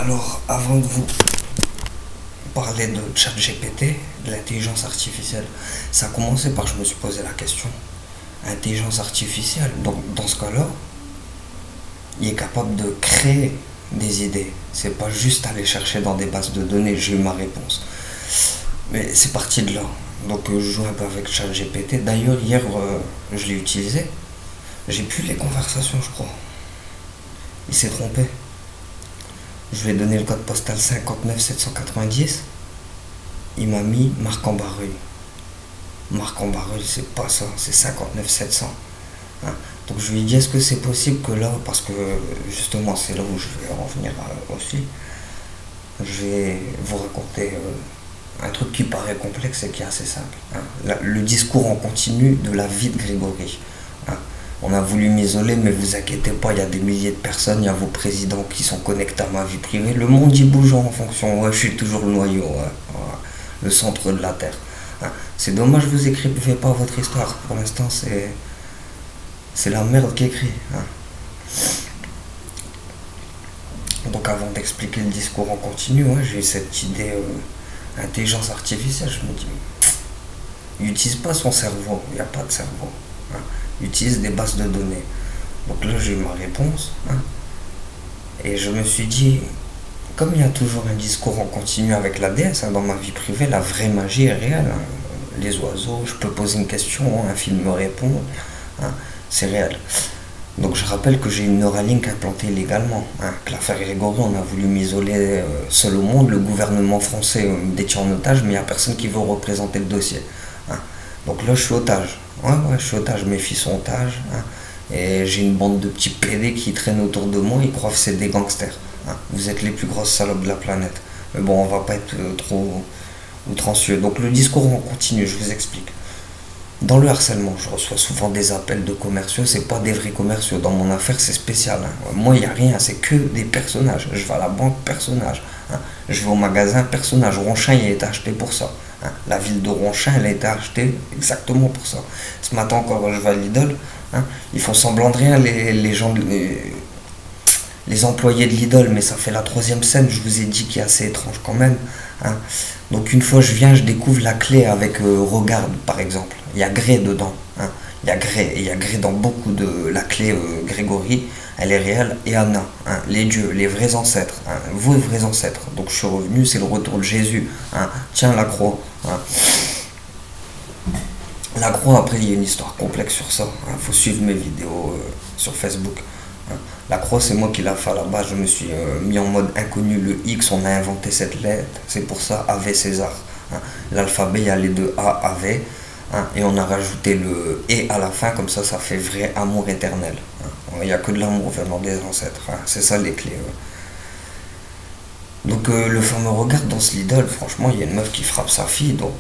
Alors, avant de vous parler de ChatGPT, de l'intelligence artificielle, ça a commencé par je me suis posé la question. Intelligence artificielle, donc dans ce cas-là, il est capable de créer des idées. C'est pas juste aller chercher dans des bases de données, j'ai eu ma réponse. Mais c'est parti de là. Donc je joue un peu avec ChatGPT. D'ailleurs, hier, je l'ai utilisé. J'ai plus les conversations, je crois. Il s'est trompé. Je lui ai donné le code postal 59790. Il m'a mis Marc en Barreuil. Marc en Barreuil, c'est pas ça, c'est 59700. Hein. Donc je lui ai dit, est-ce que c'est possible que là, parce que justement c'est là où je vais en venir aussi, je vais vous raconter un truc qui paraît complexe et qui est assez simple. Hein. Le discours en continu de la vie de Grégory. Hein. On a voulu m'isoler, mais vous inquiétez pas, il y a des milliers de personnes, il y a vos présidents qui sont connectés à ma vie privée. Le monde y bouge en fonction, ouais, je suis toujours le noyau, ouais, le centre de la Terre. Hein. C'est dommage, vous écrivez pas votre histoire. Pour l'instant, c'est la merde qui écrit. Hein. Donc avant d'expliquer le discours en continu, ouais, j'ai eu cette idée intelligence artificielle. Je me dis, il n'utilise pas son cerveau, il n'y a pas de cerveau. Hein. Il utilise des bases de données. Donc là, j'ai eu ma réponse. Hein. Et je me suis dit, comme il y a toujours un discours en continu avec la déesse, hein, dans ma vie privée, la vraie magie est réelle. Hein. Les oiseaux, je peux poser une question, un film me répond. Hein. C'est réel. Donc je rappelle que j'ai une Neuralink implantée légalement. Hein, que l'affaire Grégory, on a voulu m'isoler seul au monde. Le gouvernement français me détient en otage, mais il n'y a personne qui veut représenter le dossier. Hein. Donc là, je suis otage. Ouais, je suis otage. Mes filles sont otages. Hein, et j'ai une bande de petits PD qui traînent autour de moi. Ils croient que c'est des gangsters. Hein. Vous êtes les plus grosses salopes de la planète. Mais bon, on va pas être trop outrancieux. Donc le discours en continu, je vous explique. Dans le harcèlement, je reçois souvent des appels de commerciaux, c'est pas des vrais commerciaux. Dans mon affaire, c'est spécial. Hein. Moi, il n'y a rien, c'est que des personnages. Je vais à la banque, personnage. Hein. Je vais au magasin, personnage. Ronchin, il a été acheté pour ça. Hein. La ville de Ronchin, elle a été achetée exactement pour ça. Ce matin encore, je vais à Lidl. Hein. Ils font semblant de rien, les gens, les employés de Lidl, mais ça fait la troisième scène, je vous ai dit, qui est assez étrange quand même. Hein. Donc une fois je viens, je découvre la clé avec Regarde par exemple. Il y a Gré dedans. Hein. Il y a Gré, et il y a Gré dans beaucoup de la clé Grégory, elle est réelle, et Anna, hein. Les dieux, les vrais ancêtres, hein. Vos vrais ancêtres. Donc je suis revenu, c'est le retour de Jésus. Hein. Tiens la croix. Hein. La croix, après il y a une histoire complexe sur ça. Hein. Faut suivre mes vidéos sur Facebook. Hein. La croix, c'est moi qui l'a fait à la base. Je me suis mis en mode inconnu. Le X, on a inventé cette lettre. C'est pour ça, Ave César. Hein. L'alphabet, il y a les deux A, Ave. Hein. Et on a rajouté le et à la fin, comme ça fait vrai amour éternel. Hein. Il n'y a que de l'amour venant des ancêtres. Hein. C'est ça les clés. Donc le fameux Regarde dans ce Lidl, franchement, il y a une meuf qui frappe sa fille. Donc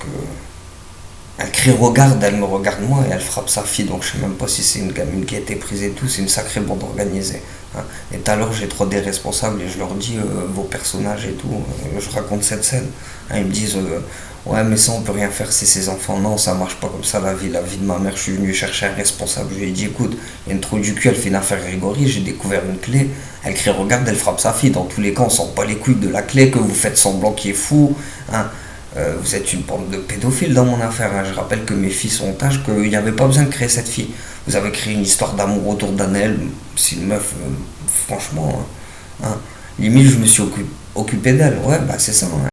elle crie Regarde, elle me regarde moi et elle frappe sa fille. Donc je sais même pas si c'est une gamine qui a été prise et tout. C'est une sacrée bande organisée. Hein. Et tout à l'heure, j'ai trop des responsables et je leur dis vos personnages et tout. Je raconte cette scène. Hein, ils me disent ouais, mais ça on peut rien faire, c'est ses enfants. Non, ça marche pas comme ça la vie de ma mère. Je suis venu chercher un responsable. Je lui ai dit écoute, il y a une trou du cul, elle fait une affaire Grégory. J'ai découvert une clé. Elle crie Regarde, elle frappe sa fille. Dans tous les cas, on sent pas les couilles de la clé, que vous faites semblant qui est fou. Hein. Vous êtes une bande de pédophiles dans mon affaire. Hein. Je rappelle que mes filles sont en âge, qu'il n'y avait pas besoin de créer cette fille. Vous avez créé une histoire d'amour autour d'Annelle. C'est une meuf, franchement, hein. Limite, je me suis occupé d'elle. Ouais, bah c'est ça. Hein.